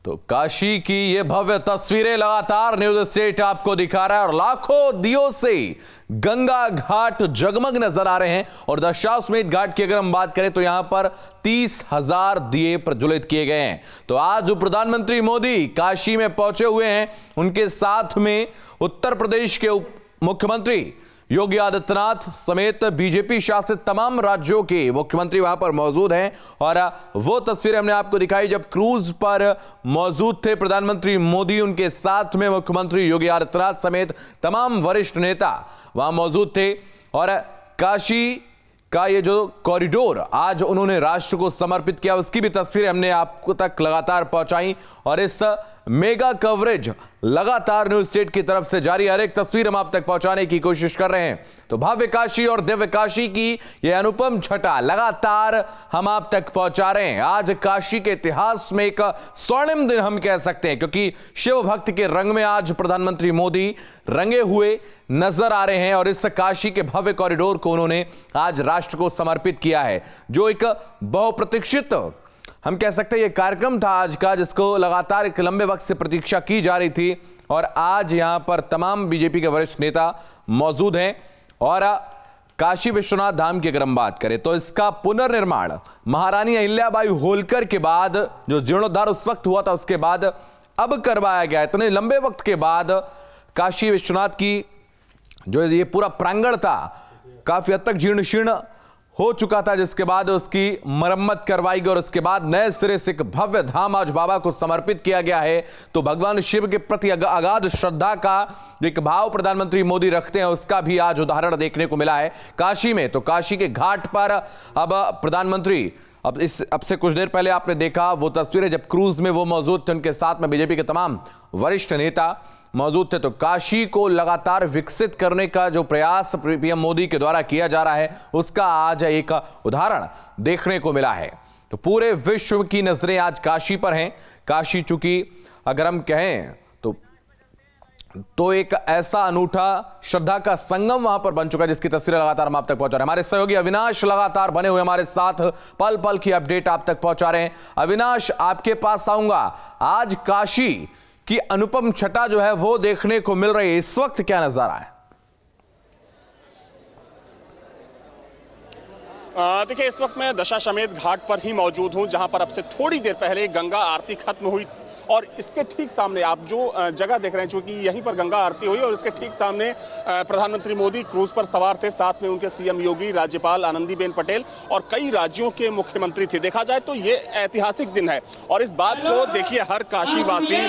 तो काशी की ये भव्य तस्वीरें लगातार न्यूज स्टेट आपको दिखा रहा है और लाखों दियों से गंगा घाट जगमग नजर आ रहे हैं। और दशाश्वमेध घाट की अगर हम बात करें तो यहां पर 30,000 दिए प्रज्वलित किए गए हैं। तो आज जो प्रधानमंत्री मोदी काशी में पहुंचे हुए हैं, उनके साथ में उत्तर प्रदेश के मुख्यमंत्री योगी आदित्यनाथ समेत बीजेपी शासित तमाम राज्यों के मुख्यमंत्री वहां पर मौजूद हैं। और वो तस्वीरें हमने आपको दिखाई जब क्रूज पर मौजूद थे प्रधानमंत्री मोदी, उनके साथ में मुख्यमंत्री योगी आदित्यनाथ समेत तमाम वरिष्ठ नेता वहां मौजूद थे। और काशी का ये जो कॉरिडोर आज उन्होंने राष्ट्र को समर्पित किया, उसकी भी तस्वीरें हमने आपको तक लगातार पहुंचाई। और इस मेगा कवरेज लगातार न्यूज स्टेट की तरफ से जारी, हर एक तस्वीर हम आप तक पहुंचाने की कोशिश कर रहे हैं। तो भव्य काशी और दिव्य काशी की यह अनुपम छटा लगातार हम आप तक पहुंचा रहे हैं। आज काशी के इतिहास में एक स्वर्णिम दिन हम कह सकते हैं, क्योंकि शिव भक्त के रंग में आज प्रधानमंत्री मोदी रंगे हुए नजर आ रहे हैं। और इस काशी के भव्य कॉरिडोर को उन्होंने आज राष्ट्र को समर्पित किया है, जो एक बहुप्रतीक्षित हम कह सकते हैं ये कार्यक्रम था आज का, जिसको लगातार एक लंबे वक्त से प्रतीक्षा की जा रही थी। और आज यहां पर तमाम बीजेपी के वरिष्ठ नेता मौजूद हैं। और काशी विश्वनाथ धाम की अगर हम बात करें तो इसका पुनर्निर्माण महारानी अहिल्याबाई होलकर के बाद, जो जीर्णोद्धार उस वक्त हुआ था, उसके बाद अब करवाया गया। इतने लंबे वक्त के बाद काशी विश्वनाथ की जो ये पूरा प्रांगण था काफी हद तक जीर्ण शीर्ण हो चुका था, जिसके बाद उसकी मरम्मत करवाई गई और उसके बाद नए सिरे से एक भव्य धाम आज बाबा को समर्पित किया गया है। तो भगवान शिव के प्रति अगाध श्रद्धा का जो एक भाव प्रधानमंत्री मोदी रखते हैं, उसका भी आज उदाहरण देखने को मिला है काशी में। तो काशी के घाट पर अब प्रधानमंत्री अब से कुछ देर पहले आपने देखा वो तस्वीरें जब क्रूज में वो मौजूद थे, उनके साथ में बीजेपी के तमाम वरिष्ठ नेता मौजूद थे। तो काशी को लगातार विकसित करने का जो प्रयास पीएम मोदी के द्वारा किया जा रहा है, उसका आज एक उदाहरण देखने को मिला है। तो पूरे विश्व की नजरें आज काशी पर हैं। काशी चूंकि अगर हम कहें तो एक ऐसा अनूठा श्रद्धा का संगम वहां पर बन चुका है, जिसकी तस्वीरें लगातार हम आप तक पहुंचा रहे हैं। हमारे सहयोगी अविनाश लगातार बने हुए हमारे साथ, पल पल की अपडेट आप तक पहुंचा रहे हैं। अविनाश, आपके पास आऊंगा। आज काशी की अनुपम छटा जो है वो देखने को मिल रही है, इस वक्त क्या नजारा है? देखिए, इस वक्त मैं दशाश्वमेध घाट पर ही मौजूद हूं, जहां पर अब से थोड़ी देर पहले गंगा आरती खत्म हुई। और इसके ठीक सामने आप जो जगह देख रहे हैं, चूंकि यहीं पर गंगा आरती हुई और इसके ठीक सामने प्रधानमंत्री मोदी क्रूज पर सवार थे, साथ में उनके सीएम योगी, राज्यपाल आनंदीबेन पटेल और कई राज्यों के मुख्यमंत्री थे। देखा जाए तो ये ऐतिहासिक दिन है और इस बात को देखिए हर काशीवासी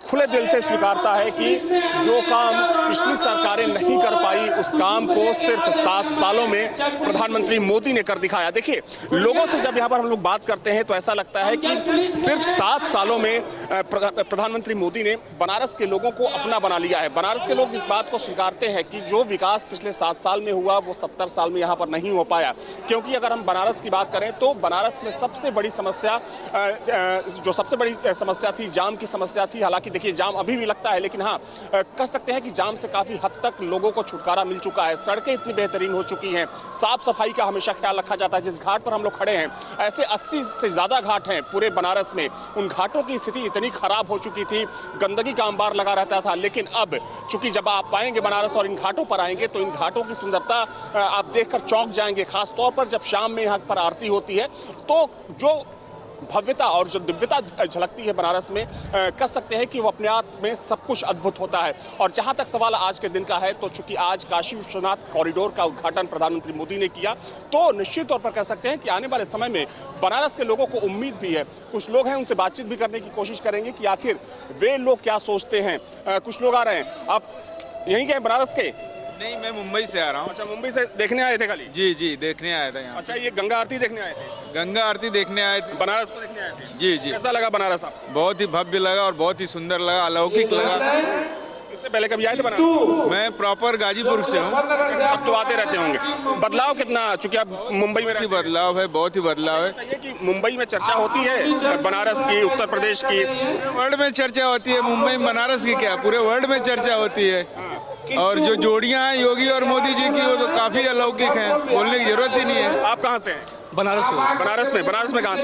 खुले दिल से स्वीकारता है कि जो काम पिछली सरकारें नहीं कर पाई, उस काम को सिर्फ 7 सालों में प्रधानमंत्री मोदी ने कर दिखाया। देखिए, लोगों से जब यहाँ पर हम लोग बात करते हैं तो ऐसा लगता है कि सिर्फ 7 सालों में प्रधानमंत्री मोदी ने बनारस के लोगों को अपना बना लिया है। बनारस के लोग इस बात को स्वीकारते हैं कि जो विकास पिछले 7 साल में हुआ वो 70 साल में यहाँ पर नहीं हो पाया। क्योंकि अगर हम बनारस की बात करें तो बनारस में सबसे बड़ी समस्या थी, जाम की समस्या थी। हालांकि देखिए, जाम अभी भी लगता है, लेकिन हाँ कह सकते हैं कि जाम से काफी हद तक लोगों को छुटकारा मिल चुका है। सड़कें इतनी बेहतरीन हो चुकी हैं, साफ सफाई का हमेशा ख्याल रखा जाता है। जिस घाट पर हम लोग खड़े हैं, ऐसे 80 से ज्यादा घाट हैं पूरे बनारस में। उन घाटों की स्थिति इतनी खराब हो चुकी थी, गंदगी का अंबार लगा रहता था। लेकिन अब चूंकि जब आप आएंगे बनारस और इन घाटों पर आएंगे तो इन घाटों की सुंदरता आप देखकर चौंक जाएंगे। खास तौर पर जब शाम में यहाँ पर आरती होती है तो जो भव्यता और जो दिव्यता झलकती है बनारस में, कह सकते हैं कि वो अपने आप में सब कुछ अद्भुत होता है। और जहां तक सवाल आज के दिन का है, तो चूंकि आज काशी विश्वनाथ कॉरिडोर का उद्घाटन प्रधानमंत्री मोदी ने किया, तो निश्चित तौर पर कह सकते हैं कि आने वाले समय में बनारस के लोगों को उम्मीद भी है। कुछ लोग हैं, उनसे बातचीत भी करने की कोशिश करेंगे कि आखिर वे लोग क्या सोचते हैं। कुछ लोग आ रहे हैं। आप यहीं के बनारस के? नहीं, मैं मुंबई से आ रहा हूँ। अच्छा, मुंबई से देखने आए थे खाली? जी, देखने आया था यहाँ। अच्छा, ये गंगा आरती देखने आए थे? गंगा आरती देखने आए थे, बनारस को देखने आए थे? जी। कैसा लगा बनारस आपको? बहुत ही भव्य लगा और बहुत ही सुंदर लगा, अलौकिक लगा। इससे पहले कभी आए थे बनारस? मैं प्रॉपर गाजीपुर से हूँ। अब तो आते रहते होंगे। बदलाव कितना, चूंकि आप मुंबई में रहते हैं? बदलाव है, बहुत ही बदलाव है। ये कि मुंबई में चर्चा होती है बनारस की, उत्तर प्रदेश की, वर्ल्ड में चर्चा होती है। मुंबई बनारस की क्या, पूरे वर्ल्ड में चर्चा होती है। और जो जोड़ियां हैं योगी और मोदी जी की, वो तो काफी अलौकिक हैं, बोलने की जरूरत ही नहीं है। आप कहाँ से हैं? बनारस से। बनारस में कहाँ से?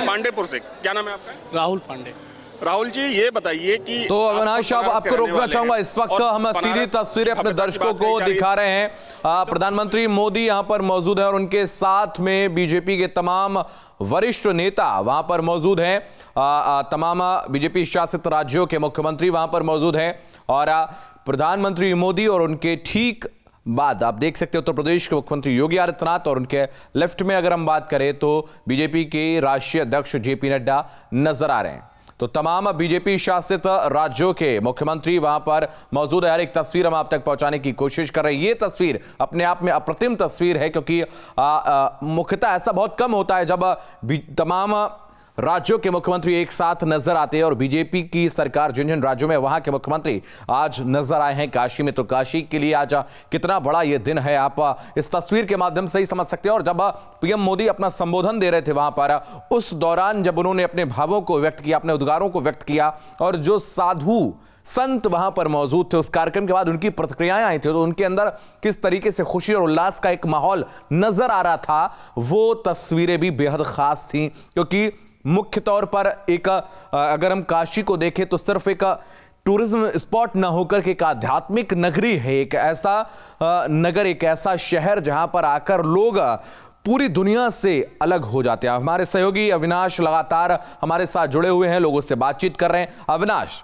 पांडेपुर से। क्या नाम है आपका? राहुल पांडे। राहुल जी, ये बताइए कि तो अविनाश साहब, आपको रोकना चाहूंगा। इस वक्त हम सीधी तस्वीरें अपने दर्शकों को दिखा रहे हैं। प्रधानमंत्री मोदी यहां पर मौजूद है और उनके साथ में बीजेपी के तमाम वरिष्ठ नेता वहां पर मौजूद हैं। तमाम बीजेपी शासित राज्यों के मुख्यमंत्री वहां पर मौजूद हैं और प्रधानमंत्री मोदी और उनके ठीक बाद आप देख सकते हैं उत्तर प्रदेश के मुख्यमंत्री योगी आदित्यनाथ, और उनके लेफ्ट में अगर हम बात करें तो बीजेपी के राष्ट्रीय अध्यक्ष जेपी नड्डा नजर आ रहे हैं। तो तमाम बीजेपी शासित राज्यों के मुख्यमंत्री वहां पर मौजूद है। हर एक तस्वीर हम आप तक पहुंचाने की कोशिश कर रहे हैं। ये तस्वीर अपने आप में अप्रतिम तस्वीर है, क्योंकि मुख्यतः ऐसा बहुत कम होता है जब तमाम राज्यों के मुख्यमंत्री एक साथ नजर आते हैं। और बीजेपी की सरकार जिन जिन राज्यों में, वहां के मुख्यमंत्री आज नजर आए हैं काशी में, तो काशी के लिए आज कितना बड़ा यह दिन है आप इस तस्वीर के माध्यम से ही समझ सकते हैं। और जब पीएम मोदी अपना संबोधन दे रहे थे वहां पर, उस दौरान जब उन्होंने अपने भावों को व्यक्त किया, अपने उद्गारों को व्यक्त किया, और जो साधु संत वहां पर मौजूद थे, उस कार्यक्रम के बाद उनकी प्रतिक्रियाएं आई थी, तो उनके अंदर किस तरीके से खुशी और उल्लास का एक माहौल नजर आ रहा था, वो तस्वीरें भी बेहद खास थी। क्योंकि मुख्य तौर पर एक अगर हम काशी को देखें तो सिर्फ एक टूरिज्म स्पॉट ना होकर के एक आध्यात्मिक नगरी है, एक ऐसा नगर, एक ऐसा शहर जहां पर आकर लोग पूरी दुनिया से अलग हो जाते हैं। हमारे सहयोगी अविनाश लगातार हमारे साथ जुड़े हुए हैं, लोगों से बातचीत कर रहे हैं। अविनाश,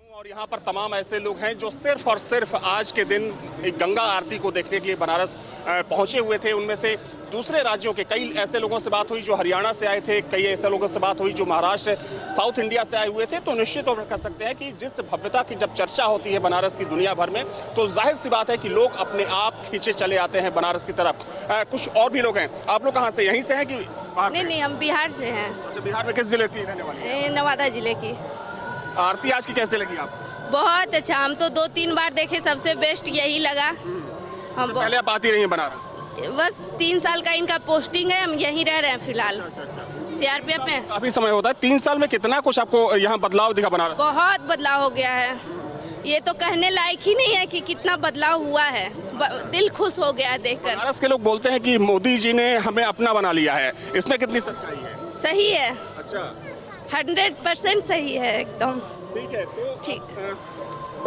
और यहाँ पर तमाम ऐसे लोग हैं जो सिर्फ और सिर्फ आज के दिन एक गंगा आरती को देखने के लिए बनारस पहुंचे हुए थे। उनमें से दूसरे राज्यों के कई ऐसे लोगों से बात हुई जो हरियाणा से आए थे, कई ऐसे लोगों से बात हुई जो महाराष्ट्र, साउथ इंडिया से आए हुए थे। तो निश्चित तौर पर कह सकते हैं कि जिस भव्यता की जब चर्चा होती है बनारस की दुनिया भर में, तो जाहिर सी बात है कि लोग अपने आप खींचे चले आते हैं बनारस की तरफ। कुछ और भी लोग हैं। आप लोग कहाँ से, यहीं से हैं कि बाहर? नहीं, हम बिहार से हैं। अच्छा, बिहार में किस जिले की रहने वाले? नवादा जिले की। आरती आज की कैसे लगी आपको? बहुत अच्छा, हम तो 2-3 बार देखे, सबसे बेस्ट यही लगा। हम पहले आप आती रही हैं बनारस? बस 3 साल का इनका पोस्टिंग है, हम यहीं रह रहे हैं फिलहाल सीआरपीएफ में। काफी समय होता है। 3 साल में कितना कुछ आपको यहाँ बदलाव दिखा बनारस? बहुत बदलाव हो गया है, ये तो कहने लायक ही नहीं है कि कितना बदलाव हुआ है। दिल खुश हो गया है देखकर। बनारस के लोग बोलते हैं कि मोदी जी ने हमें अपना बना लिया है, इसमें कितनी सच्चाई है? सही है। अच्छा, 100% सही है एकदम। ठीक है। तो ठीक,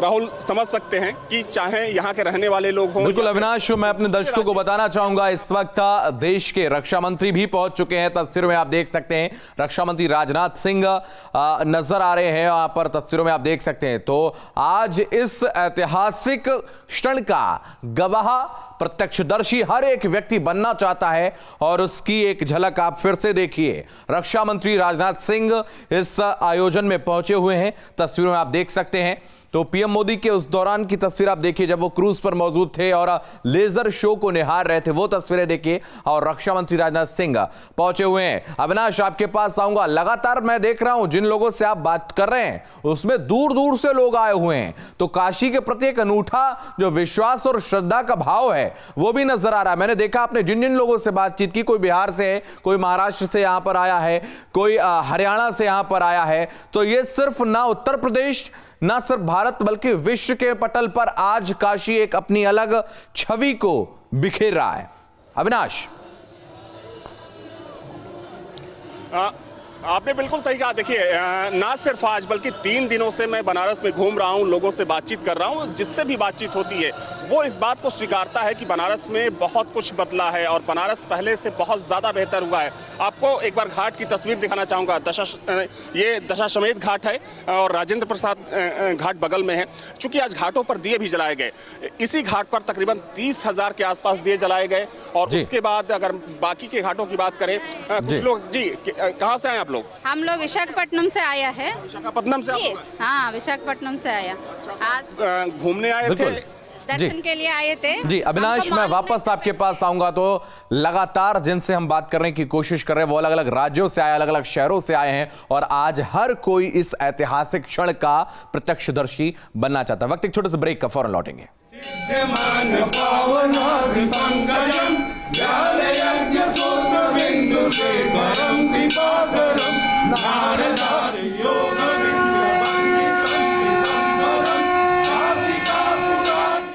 राहुल समझ सकते हैं कि चाहे यहाँ के रहने वाले लोग हों। बिल्कुल अविनाश, मैं अपने दर्शकों को बताना चाहूंगा इस वक्त देश के रक्षा मंत्री भी पहुंच चुके हैं। तस्वीरों में आप देख सकते हैं रक्षा मंत्री राजनाथ सिंह नजर आ रहे हैं यहाँ पर, तस्वीरों में आप देख सकते हैं। तो आज इस ऐतिहासिक क्षण का गवाह, प्रत्यक्षदर्शी हर एक व्यक्ति बनना चाहता है, और उसकी एक झलक आप फिर से देखिए। रक्षा मंत्री राजनाथ सिंह इस आयोजन में पहुंचे हुए हैं, तस्वीरों में आप देख सकते हैं। तो पीएम मोदी के उस दौरान की तस्वीर आप देखिए जब वो क्रूज पर मौजूद थे और लेजर शो को निहार रहे थे, वो तस्वीरें देखिए। और रक्षा मंत्री राजनाथ सिंह पहुंचे हुए हैं। अविनाश, आपके पास आऊंगा। लगातार मैं देख रहा हूं जिन लोगों से आप बात कर रहे हैं उसमें दूर दूर से लोग आए हुए हैं, तो काशी के प्रति एक अनूठा जो विश्वास और श्रद्धा का भाव है वो भी नजर आ रहा है। मैंने देखा आपने जिन जिन लोगों से बातचीत की, कोई बिहार से है, कोई महाराष्ट्र से यहां पर आया है, कोई हरियाणा से यहां पर आया है। तो ये सिर्फ ना उत्तर प्रदेश, ना सिर्फ भारत, बल्कि विश्व के पटल पर आज काशी एक अपनी अलग छवि को बिखेर रहा है। अविनाश, आपने बिल्कुल सही कहा। देखिए, ना सिर्फ आज बल्कि 3 दिनों से मैं बनारस में घूम रहा हूं, लोगों से बातचीत कर रहा हूं। जिससे भी बातचीत होती है वो इस बात को स्वीकारता है कि बनारस में बहुत कुछ बदला है और बनारस पहले से बहुत ज़्यादा बेहतर हुआ है। आपको एक बार घाट की तस्वीर दिखाना चाहूँगा। ये दशाश्वमेध घाट है और राजेंद्र प्रसाद घाट बगल में है। चूँकि आज घाटों पर दिए भी जलाए गए, इसी घाट पर तकरीबन 30,000 के आसपास दिए जलाए गए। और उसके बाद अगर बाकी के घाटों की बात करें, कुछ लोग, जी कहाँ से आए आप लोग? हम लोग विशाखापट्टनम से आया है। विशाखापट्टनम से आप लोग? हाँ, विशाखापट्टनम से आया। आज घूमने आए थे, दर्शन के लिए आए थे। जी अविनाश, मैं वापस आपके पास आऊंगा। तो लगातार जिनसे हम बात करने की कोशिश कर रहे हैं वो अलग अलग राज्यों से आए, अलग अलग शहरों से आए हैं, और आज हर कोई इस ऐतिहासिक क्षण का प्रत्यक्षदर्शी बनना चाहता है। वक्त एक छोटे से ब्रेक का, फौरन लौटेंगे। नारदार योग